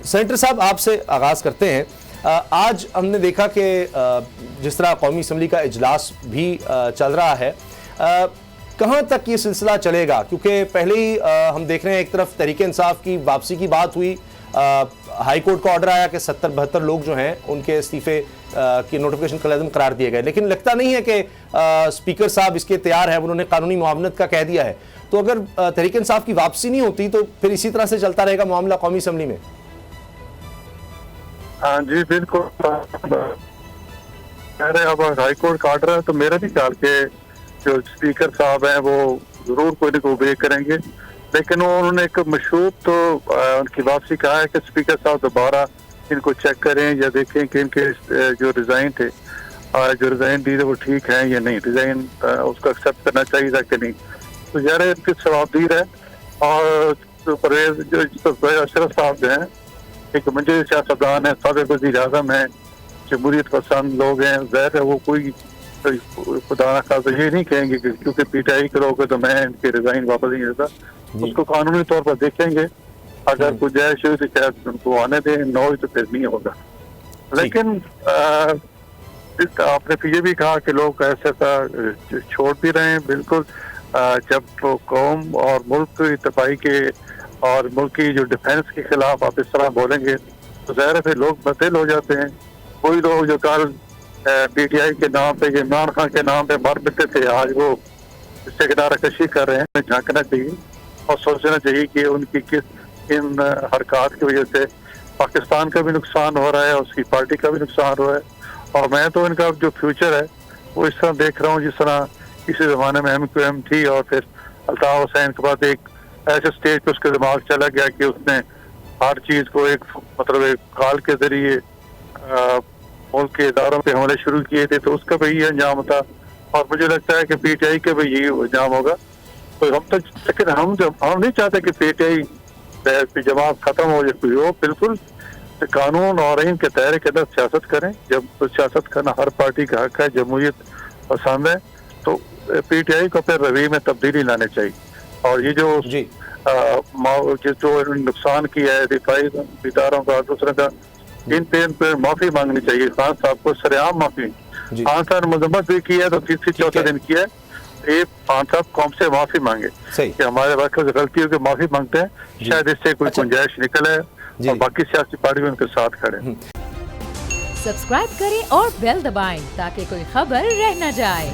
Senator صاحب آپ سے آغاز کرتے ہیں. آج ہم نے دیکھا کہ جس طرح قومی اسمبلی کا اجلاس بھی چل رہا ہے, کہاں تک یہ سلسلہ چلے گا؟ کیونکہ پہلے ہی ہم دیکھ رہے ہیں ایک طرف تحریک انصاف کی واپسی کی بات ہوئی, ہائی کورٹ کا آرڈر آیا کہ 70-72 لوگ جو ہیں ان کے استعفے کی نوٹیفیکیشن کالعدم قرار دیے گئے, لیکن لگتا نہیں ہے کہ اسپیکر صاحب اس کے تیار ہیں, انہوں نے قانونی معاونت کا کہہ دیا ہے. تو اگر تحریک انصاف کی واپسی نہیں ہوتی تو پھر اسی طرح سے چلتا رہے گا معاملہ قومی اسمبلی میں؟ ہاں جی بالکل, اب ہائی کورٹ کا آرڈر ہے تو میرا بھی خیال کہ جو اسپیکر صاحب ہیں وہ ضرور کوئی نہ کوئی بریک کریں گے, لیکن انہوں نے ایک مشروط تو ان کی واپسی کہا ہے کہ اسپیکر صاحب دوبارہ ان کو چیک کریں یا دیکھیں کہ ان کے جو ریزائن تھے, جو ریزائن دیے وہ ٹھیک ہیں یا نہیں, ریزائن اس کو ایکسیپٹ کرنا چاہیے تھا کہ نہیں. تو ظاہر ہے ان کی ثوابدید ہے. اور پرویز جو اشرف صاحب جو ہیں ایک منجر سیاستدان ہیں, سابق وزیر اعظم ہیں, جمہوریت پسند لوگ ہیں, ظاہر ہے وہ کوئی خدا نخواستہ یہ نہیں کہیں گے کہ کیونکہ پی ٹی آئی کے لوگ تو میں ان کے ریزائن واپس نہیں لیتا. اس کو قانونی طور پر دیکھیں گے, اگر کوئی جائز ہوئی تو شاید ان کو آنے دیں, نہ ہوئی تو پھر نہیں ہوگا. لیکن آپ نے یہ بھی کہا کہ لوگ ایسا چھوڑ بھی رہے ہیں. بالکل, جب قوم اور ملک کی تباہی کے اور ملک کی جو ڈیفینس کے خلاف آپ اس طرح بولیں گے تو ظاہر ہے پھر لوگ بدل ہو جاتے ہیں. کوئی لوگ جو کل پی ٹی آئی کے نام پہ, عمران خان کے نام پہ مر مٹتے تھے, آج وہ اس سے کنارہ کشی کر رہے ہیں. جھانکنا چاہیے اور سوچنا چاہیے کہ ان کی ان حرکات کی وجہ سے پاکستان کا بھی نقصان ہو رہا ہے, اس کی پارٹی کا بھی نقصان ہو رہا ہے. اور میں تو ان کا جو فیوچر ہے وہ اس طرح دیکھ رہا ہوں جس طرح کسی زمانے میں MQM تھی اور پھر الطاف حسین کے بعد ایک ایسے سٹیج پہ اس کے دماغ چلا گیا کہ اس نے ہر چیز کو ایک مطلب ایک کال کے ذریعے ملک کے اداروں پہ حملے شروع کیے تھے, تو اس کا بھی یہ انجام تھا. اور مجھے لگتا ہے کہ پی ٹی آئی کا بھی یہی انجام ہوگا. تو لیکن ہم نہیں چاہتے کہ پی ٹی آئی جماعت ختم ہو جائے کوئی ہو. بالکل قانون اور آئین کے دائرے کے اندر سیاست کریں. جب سیاست کرنا ہر پارٹی کا حق ہے, جمہوریت پسند ہے, تو پی ٹی آئی کو پھر رویے میں تبدیلی لانے چاہیے. اور یہ جو نقصان کیا ہے دفاعی اداروں کا دوسرے کا, ان پہ معافی مانگنی چاہیے خان صاحب کو, سریعام معافی. خان صاحب نے مذمت بھی کی ہے تو تیسری چوتھے دن کیا ہے. یہ خان صاحب قوم سے معافی مانگے کہ ہمارے وقت غلطی ہو کے معافی مانگتے ہیں, شاید اس سے کوئی گنجائش نکلے اور باقی سیاسی پارٹی ان کے ساتھ کھڑے. سبسکرائب کریں اور بیل دبائیں تاکہ کوئی خبر رہ نہ جائے.